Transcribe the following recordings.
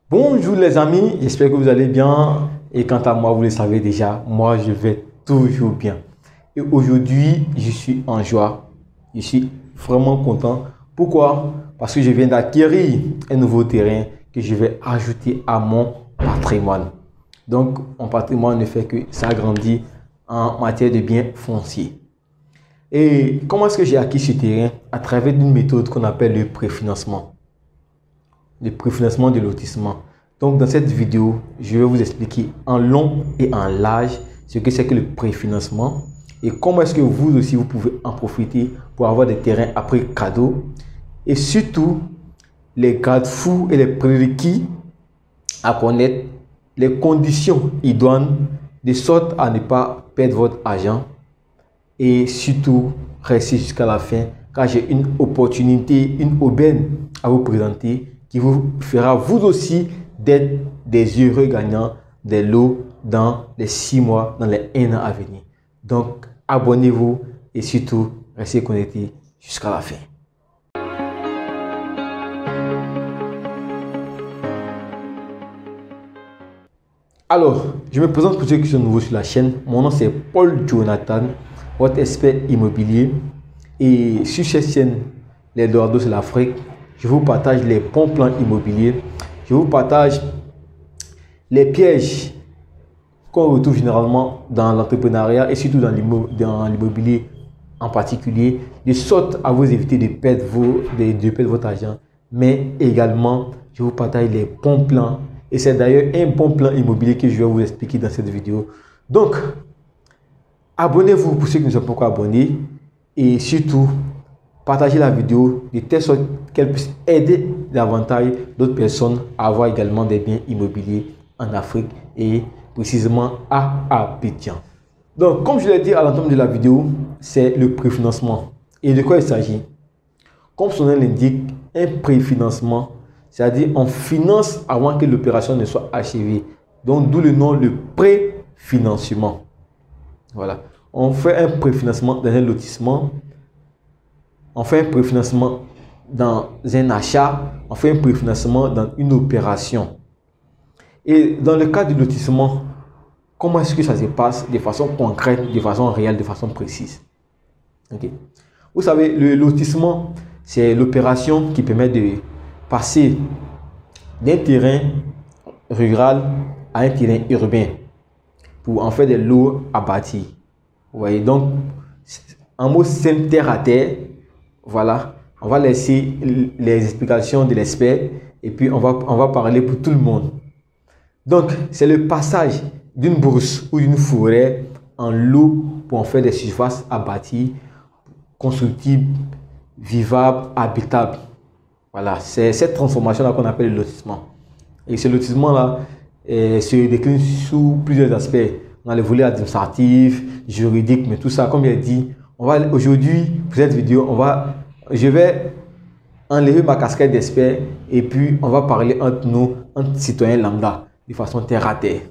Bonjour les amis, j'espère que vous allez bien et quant à moi, vous le savez déjà, moi je vais toujours bien. Et aujourd'hui, je suis en joie, je suis vraiment content. Pourquoi? Parce que je viens d'acquérir un nouveau terrain que je vais ajouter à mon patrimoine. Donc, mon patrimoine ne fait que s'agrandir en matière de biens fonciers. Et comment est-ce que j'ai acquis ce terrain? À travers une méthode qu'on appelle le préfinancement. Le préfinancement de lotissement. Donc, dans cette vidéo, je vais vous expliquer en long et en large ce que c'est que le préfinancement et comment est-ce que vous aussi, vous pouvez en profiter pour avoir des terrains à prix cadeau et surtout les garde-fous et les prérequis à connaître, les conditions idoines de sorte à ne pas perdre votre argent et surtout rester jusqu'à la fin car j'ai une opportunité, une aubaine à vous présenter qui vous fera vous aussi d'être des heureux gagnants des lots dans les 6 mois, dans les 1 an à venir. Donc, abonnez-vous et surtout, restez connectés jusqu'à la fin. Alors, je me présente pour ceux qui sont nouveaux sur la chaîne. Mon nom c'est Paul Jonathan, votre expert immobilier. Et sur cette chaîne, les Dordos de l'Afrique, je vous partage les bons plans immobiliers. Je vous partage les pièges qu'on retrouve généralement dans l'entrepreneuriat et surtout dans l'immobilier en particulier, de sorte à vous éviter de perdre votre argent. Mais également, je vous partage les bons plans. Et c'est d'ailleurs un bon plan immobilier que je vais vous expliquer dans cette vidéo. Donc, abonnez-vous pour ceux qui ne sont pas encore abonnés. Et surtout, partagez la vidéo de telle sorte qu'elle puisse aider davantage d'autres personnes à avoir également des biens immobiliers en Afrique et précisément à Abidjan. Donc, comme je l'ai dit à l'entame de la vidéo, c'est le préfinancement. Et de quoi il s'agit? Comme son nom l'indique, un préfinancement, c'est-à-dire on finance avant que l'opération ne soit achevée. Donc, d'où le nom, le préfinancement. Voilà. On fait un préfinancement dans un lotissement. On fait un préfinancement dans un achat. On fait un préfinancement dans une opération. Et dans le cas du lotissement, comment est-ce que ça se passe de façon concrète, de façon réelle, de façon précise? Okay. Vous savez, le lotissement, c'est l'opération qui permet de passer d'un terrain rural à un terrain urbain pour en faire des lots à bâtir. Vous voyez, donc, en mot simple, terre à terre, voilà, on va laisser les explications de l'expert et puis on va parler pour tout le monde. Donc, c'est le passage d'une brousse ou d'une forêt en lot pour en faire des surfaces à bâtir, constructibles, vivables, habitables. Voilà, c'est cette transformation-là qu'on appelle le lotissement. Et ce lotissement-là se décline sous plusieurs aspects. On a le volet administratif, juridique, mais tout ça, comme il a dit, aujourd'hui, pour cette vidéo, je vais enlever ma casquette d'expert et puis on va parler entre nous, entre citoyens lambda, de façon terre à terre.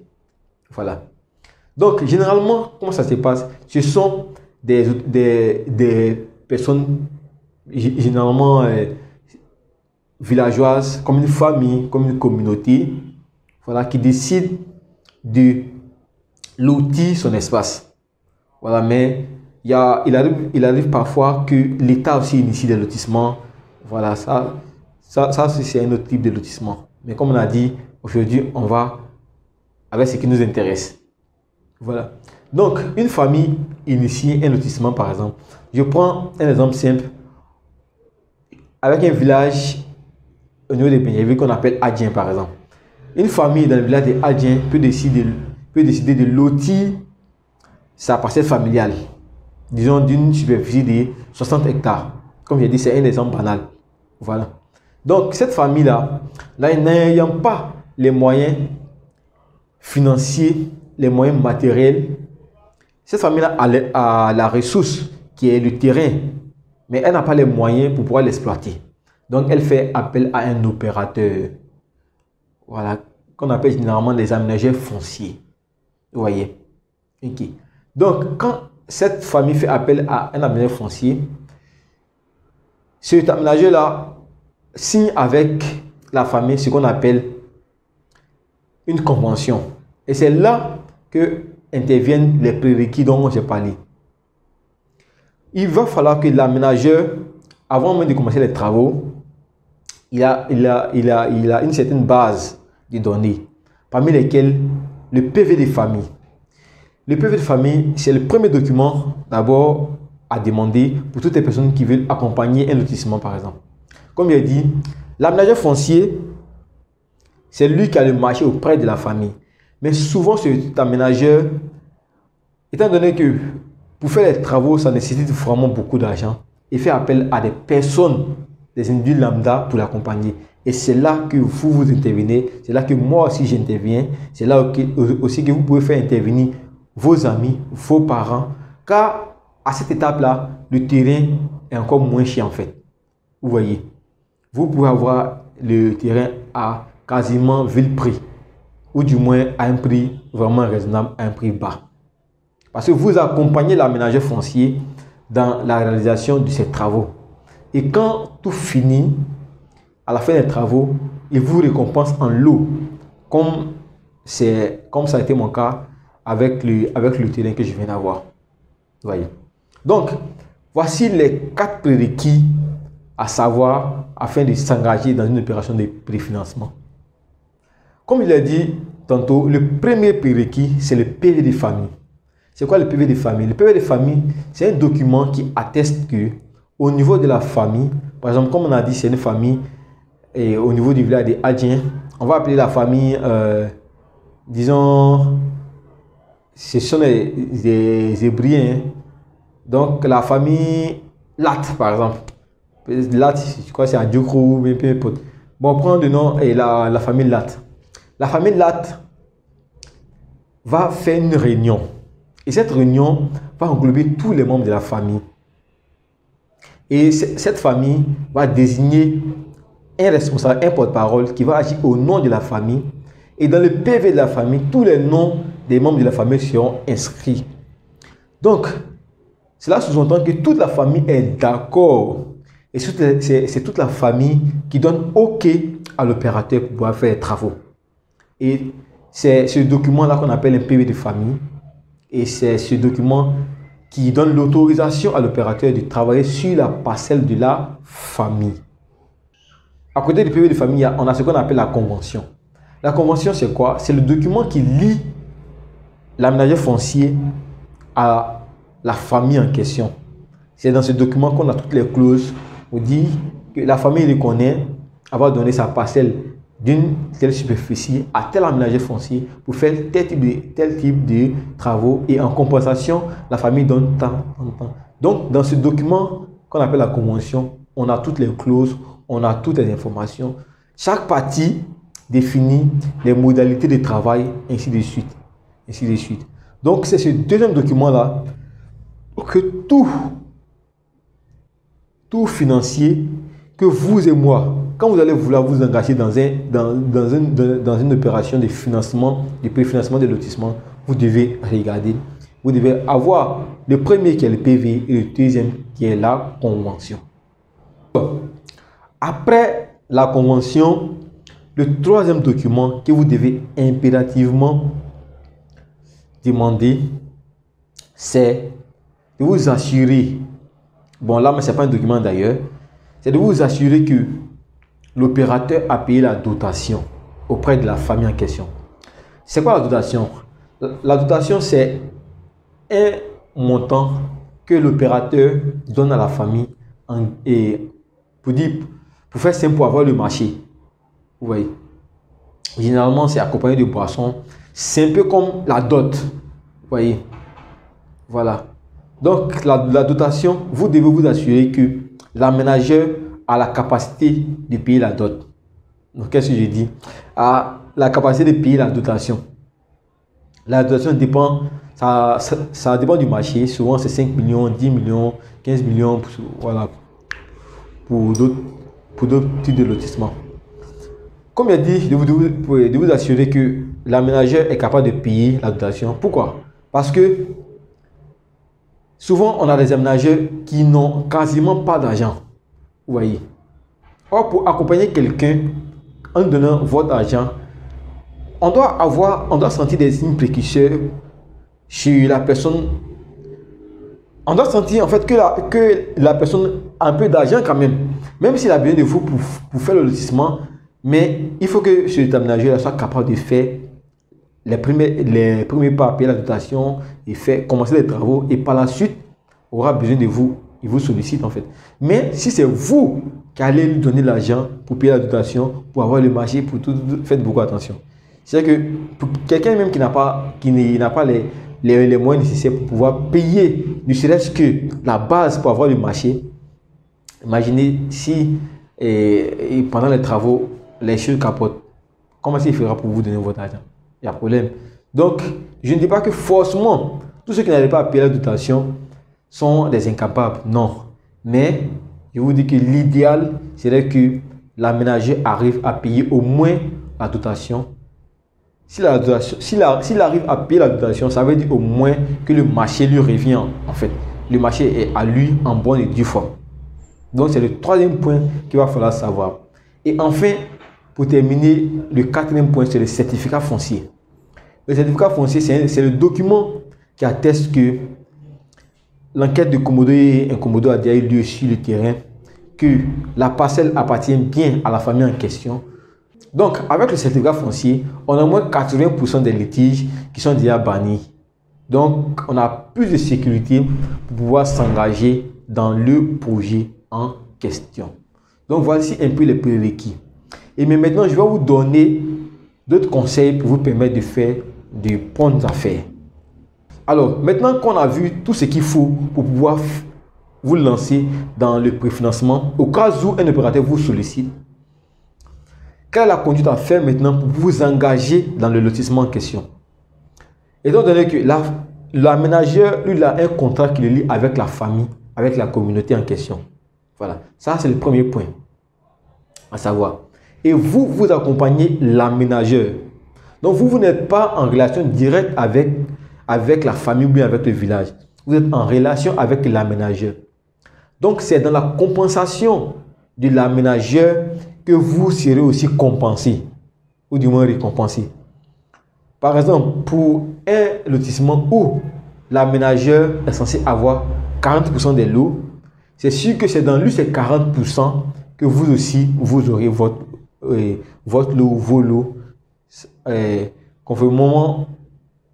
Voilà. Donc, généralement, comment ça se passe? Ce sont des personnes, généralement villageoises, comme une famille, comme une communauté, voilà, qui décident de lotir son espace. Voilà, mais il arrive parfois que l'État aussi initie des lotissements. Voilà, ça c'est un autre type de lotissement. Mais comme on a dit, aujourd'hui, on va avec ce qui nous intéresse. Voilà. Donc, une famille initie un lotissement, par exemple. Je prends un exemple simple. Avec un village au niveau des Bénin, qu'on appelle Adjien, par exemple. Une famille dans le village de Adjien peut décider de lotir sa parcelle familiale, disons d'une superficie de 60 hectares. Comme j'ai dit, c'est un exemple banal. Voilà. Donc, cette famille-là, n'ayant pas les moyens financiers, les moyens matériels, cette famille-là a la ressource qui est le terrain, mais elle n'a pas les moyens pour pouvoir l'exploiter. Donc, elle fait appel à un opérateur, voilà, qu'on appelle généralement des aménageurs fonciers. Vous voyez? Okay. Donc, quand cette famille fait appel à un aménageur foncier, cet aménageur-là signe avec la famille ce qu'on appelle une convention. Et c'est là que interviennent les prérequis dont j'ai parlé. Il va falloir que l'aménageur, avant même de commencer les travaux, il a une certaine base de données, parmi lesquelles le PV de famille. Le PV de famille, c'est le premier document d'abord à demander pour toutes les personnes qui veulent accompagner un lotissement, par exemple. Comme il a dit, l'aménageur foncier, c'est lui qui a le marché auprès de la famille. Mais souvent, cet aménageur, étant donné que pour faire les travaux, ça nécessite vraiment beaucoup d'argent, il fait appel à des personnes, des individus lambda pour l'accompagner. Et c'est là que vous intervenez, c'est là que moi aussi j'interviens, c'est là aussi que vous pouvez faire intervenir vos amis, vos parents, car à cette étape-là, le terrain est encore moins cher en fait. Vous voyez, vous pouvez avoir le terrain à quasiment vil prix, ou du moins à un prix vraiment raisonnable, à un prix bas. Parce que vous accompagnez l'aménageur foncier dans la réalisation de ses travaux. Et quand tout finit, à la fin des travaux, il vous récompense en lot, comme ça a été mon cas avec le terrain que je viens d'avoir. Voyez. Donc, voici les 4 prérequis à savoir afin de s'engager dans une opération de préfinancement. Comme il a dit tantôt, le premier prérequis, c'est le PV de famille. C'est quoi le PV de famille? Le PV de famille, c'est un document qui atteste que au niveau de la famille, par exemple, comme on a dit, c'est une famille et au niveau du village des Adjiens, on va appeler la famille, disons, ce sont des Hébriens. Donc, la famille Lat, par exemple. Lat, je crois que c'est à Djokrou, bon, on prend le nom et la famille Lat. La famille Lat va faire une réunion. Et cette réunion va englober tous les membres de la famille. Et cette famille va désigner un responsable, un porte-parole qui va agir au nom de la famille. Et dans le PV de la famille, tous les noms des membres de la famille seront inscrits. Donc, cela sous-entend que toute la famille est d'accord. Et c'est toute la famille qui donne OK à l'opérateur pour pouvoir faire les travaux. Et c'est ce document-là qu'on appelle un PV de famille. Et c'est ce document qui donne l'autorisation à l'opérateur de travailler sur la parcelle de la famille. À côté du PV de famille, on a ce qu'on appelle la convention. La convention, c'est quoi? C'est le document qui lie l'aménageur foncier à la famille en question. C'est dans ce document qu'on a toutes les clauses. On dit que la famille reconnaît avoir donné sa parcelle d'une telle superficie à tel aménageur foncier pour faire tel type de travaux et en compensation, la famille donne tant. Donc, dans ce document qu'on appelle la convention, on a toutes les clauses, on a toutes les informations. Chaque partie définit les modalités de travail, ainsi de suite. Ainsi de suite. Donc, c'est ce deuxième document-là que tout financier, que vous et moi, quand vous allez vouloir vous engager dans une opération de financement, de préfinancement de lotissement, vous devez regarder. Vous devez avoir le premier qui est le PV et le deuxième qui est la convention. Après la convention, le troisième document que vous devez impérativement demander, c'est de vous assurer, bon là, mais ce n'est pas un document d'ailleurs, c'est de vous assurer que l'opérateur a payé la dotation auprès de la famille en question. C'est quoi la dotation? La dotation, c'est un montant que l'opérateur donne à la famille pour faire simple, pour avoir le marché. Vous voyez, généralement, c'est accompagné de boissons. C'est un peu comme la dot. Vous voyez, voilà. Donc, la dotation, vous devez vous assurer que l'aménageur a la capacité de payer la dot. Donc, qu'est-ce que je dis? A la capacité de payer la dotation. La dotation dépend, ça dépend du marché. Souvent, c'est 5 millions, 10 millions, 15 millions, voilà, pour d'autres types de lotissements. Comme il a dit, de vous assurer que l'aménageur est capable de payer la dotation. Pourquoi? Parce que souvent, on a des aménageurs qui n'ont quasiment pas d'argent. Vous voyez. Or, pour accompagner quelqu'un en donnant votre argent, on doit sentir des signes précurseurs chez la personne. On doit sentir en fait que la personne a un peu d'argent quand même s'il a besoin de vous pour faire le lotissement, mais il faut que ce aménageur soit capable de faire les premiers pas, payer la dotation et commencer les travaux, et par la suite aura besoin de vous, il vous sollicite en fait. Mais si c'est vous qui allez lui donner l'argent pour payer la dotation, pour avoir le marché, pour tout, faites beaucoup attention. C'est-à-dire que pour quelqu'un même qui n'a pas les moyens nécessaires pour pouvoir payer, ne serait-ce que la base pour avoir le marché, imaginez si pendant les travaux, les choses capotent. Comment il fera pour vous donner votre argent? Il y a problème. Donc, je ne dis pas que forcément, tous ceux qui n'arrivent pas à payer la dotation sont des incapables. Non. Mais, je vous dis que l'idéal serait que l'aménageur arrive à payer au moins la dotation. S'il arrive à payer la dotation, ça veut dire au moins que le marché lui revient. En fait, le marché est à lui en bonne et due forme. Donc, c'est le troisième point qu'il va falloir savoir. Et enfin, pour terminer, le quatrième point, c'est le certificat foncier. Le certificat foncier, c'est le document qui atteste que l'enquête de Komodo et Incomodo a déjà eu lieu sur le terrain, que la parcelle appartient bien à la famille en question. Donc, avec le certificat foncier, on a au moins 80% des litiges qui sont déjà bannis. Donc, on a plus de sécurité pour pouvoir s'engager dans le projet en question. Donc, voici un peu les prérequis. Et mais maintenant, je vais vous donner d'autres conseils pour vous permettre de faire de bonnes affaires. Alors, maintenant qu'on a vu tout ce qu'il faut pour pouvoir vous lancer dans le préfinancement, au cas où un opérateur vous sollicite, quelle est la conduite à faire maintenant pour vous engager dans le lotissement en question? Étant donné que l'aménageur, lui, il a un contrat qui le lie avec la famille, avec la communauté en question. Voilà, ça c'est le premier point à savoir. Et vous accompagnez l'aménageur. Donc vous n'êtes pas en relation directe avec la famille ou bien avec le village. Vous êtes en relation avec l'aménageur. Donc c'est dans la compensation de l'aménageur que vous serez aussi compensé, ou du moins récompensé. Par exemple, pour un lotissement où l'aménageur est censé avoir 40% des lots, c'est sûr que c'est dans lui ces 40% que vous aussi, vous aurez votre lot, vos lots, conformément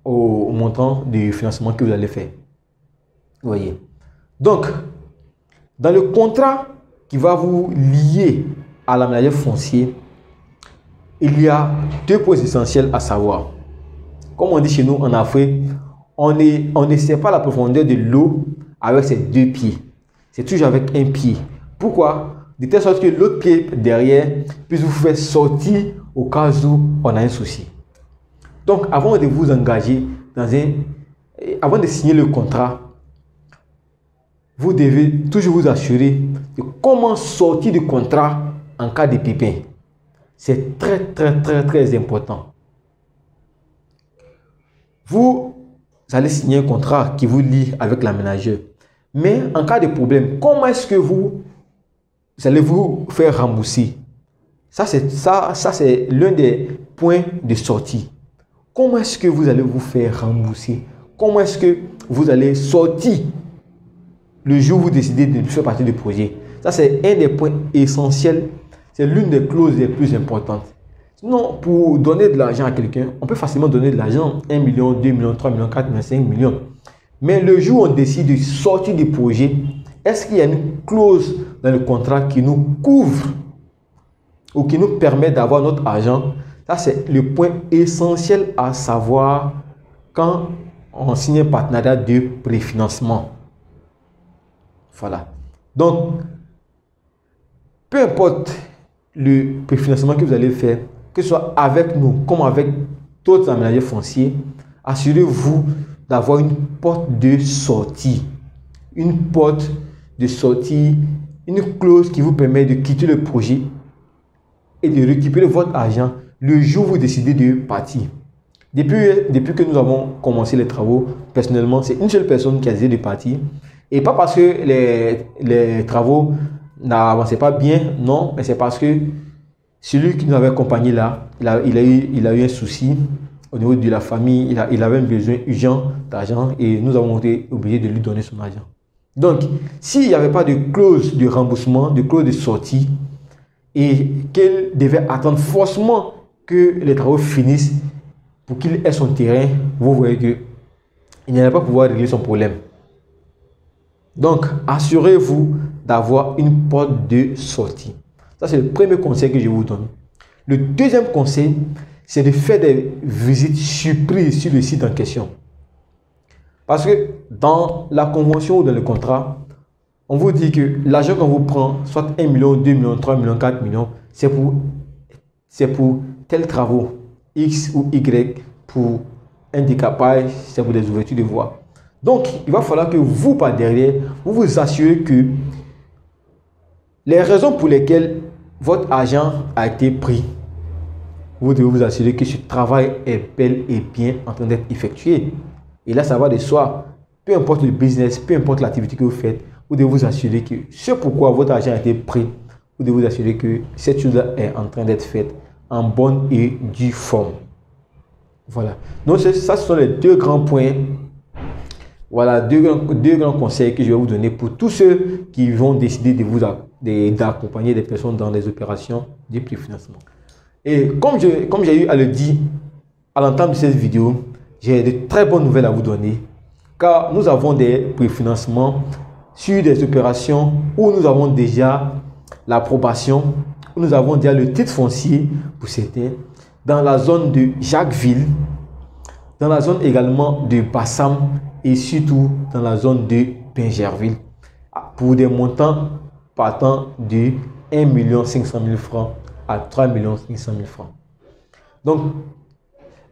au montant de financement que vous allez faire. Vous voyez. Donc, dans le contrat qui va vous lier à l'aménageur foncier, il y a deux points essentiels à savoir. Comme on dit chez nous en Afrique, on ne sait pas la profondeur de l'eau avec ses deux pieds. C'est toujours avec un pied. Pourquoi? De telle sorte que l'autre pied derrière puisse vous faire sortir au cas où on a un souci. Donc, avant de vous engager avant de signer le contrat, vous devez toujours vous assurer de comment sortir du contrat en cas de pépin. C'est très important. Vous allez signer un contrat qui vous lie avec l'aménageur. Mais en cas de problème, comment est-ce que vous allez vous faire rembourser? Ça c'est l'un des points de sortie. Comment est-ce que vous allez vous faire rembourser? Comment est-ce que vous allez sortir le jour où vous décidez de faire partie du projet? Ça, c'est un des points essentiels. C'est l'une des clauses les plus importantes. Sinon, pour donner de l'argent à quelqu'un, on peut facilement donner de l'argent. 1 million, 2 millions, 3 millions, 4 millions, 5 millions. Mais le jour où on décide de sortir du projet, est-ce qu'il y a une clause dans le contrat qui nous couvre ou qui nous permet d'avoir notre argent? Ça, c'est le point essentiel à savoir quand on signe un partenariat de préfinancement. Voilà. Donc, peu importe le préfinancement que vous allez faire, que ce soit avec nous comme avec d'autres aménageurs fonciers, assurez-vous d'avoir une porte de sortie. Une porte de sortie, une clause qui vous permet de quitter le projet et de récupérer votre argent le jour où vous décidez de partir. Depuis que nous avons commencé les travaux, personnellement, c'est une seule personne qui a décidé de partir. Et pas parce que les travaux n'avançaient pas bien, non, mais c'est parce que celui qui nous avait accompagné là, il a eu un souci au niveau de la famille, il avait un besoin urgent d'argent et nous avons été obligés de lui donner son argent. Donc, s'il n'y avait pas de clause de remboursement, de clause de sortie, et qu'elle devait attendre forcément que les travaux finissent pour qu'il ait son terrain, vous voyez qu'il n'allait pas pouvoir régler son problème. Donc, assurez-vous d'avoir une porte de sortie. Ça, c'est le premier conseil que je vous donne. Le deuxième conseil, c'est de faire des visites surprises sur le site en question. Parce que dans la convention ou dans le contrat, on vous dit que l'argent qu'on vous prend, soit 1 million, 2 millions, 3 millions, 4 millions, c'est pour tels travaux, X ou Y, pour un décapage, c'est pour des ouvertures de voies. Donc, il va falloir que vous, par derrière, vous vous assurez que les raisons pour lesquelles votre argent a été pris, vous devez vous assurer que ce travail est bel et bien en train d'être effectué. Et là, ça va de soi. Peu importe le business, peu importe l'activité que vous faites, vous devez vous assurer que ce pourquoi votre argent a été pris, vous devez vous assurer que cette chose-là est en train d'être faite en bonne et due forme. Voilà. Donc, ça, ce sont les deux grands points. Voilà, deux grands conseils que je vais vous donner pour tous ceux qui vont décider d'accompagner des personnes dans les opérations de préfinancement. Et comme j'ai eu à le dire à l'entame de cette vidéo, j'ai de très bonnes nouvelles à vous donner, car nous avons des préfinancements sur des opérations où nous avons déjà l'approbation, où nous avons déjà le titre foncier pour certains, dans la zone de Jacquesville, dans la zone également de Bassam et surtout dans la zone de Pingerville, pour des montants partant de 1 500 000 francs à 3 500 000 francs. Donc,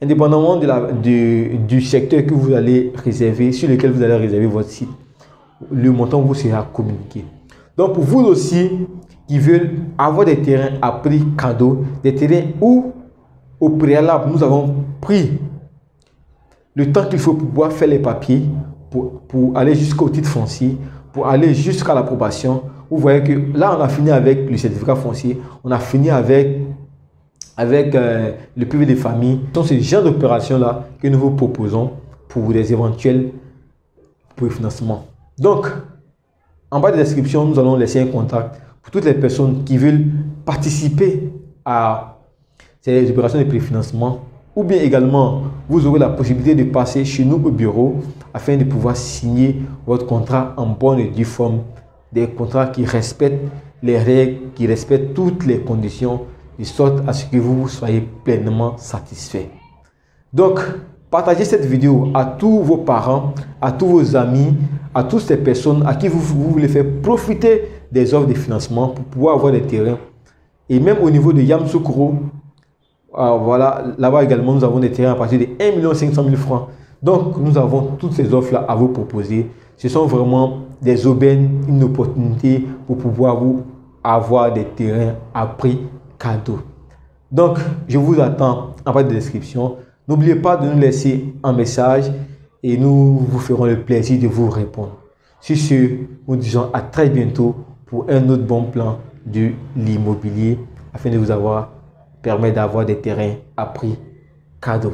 indépendamment du secteur que vous allez réserver, sur lequel vous allez réserver votre site, le montant vous sera communiqué. Donc, pour vous aussi qui veulent avoir des terrains à prix cadeau, des terrains où au préalable nous avons pris le temps qu'il faut pour pouvoir faire les papiers, pour aller jusqu'au titre foncier, pour aller jusqu'à l'approbation. Vous voyez que là, on a fini avec le certificat foncier, on a fini avec le PV de famille. Donc, c'est ce genre d'opération-là que nous vous proposons pour des éventuels préfinancements. Donc, en bas de la description, nous allons laisser un contact pour toutes les personnes qui veulent participer à ces opérations de préfinancement. Ou bien également, vous aurez la possibilité de passer chez nous au bureau afin de pouvoir signer votre contrat en bonne et due forme. Des contrats qui respectent les règles, qui respectent toutes les conditions, de sorte à ce que vous soyez pleinement satisfait. Donc, partagez cette vidéo à tous vos parents, à tous vos amis, à toutes ces personnes à qui vous voulez faire profiter des offres de financement pour pouvoir avoir des terrains. Et même au niveau de Yamoussoukro, voilà, là-bas également, nous avons des terrains à partir de 1 500 000 francs. Donc, nous avons toutes ces offres-là à vous proposer. Ce sont vraiment des aubaines, une opportunité pour pouvoir vous avoir des terrains à prix cadeau. Donc, je vous attends en bas de la description. N'oubliez pas de nous laisser un message et nous vous ferons le plaisir de vous répondre. Sur ce, nous disons à très bientôt pour un autre bon plan de l'immobilier afin de vous permettre d'avoir des terrains à prix cadeau.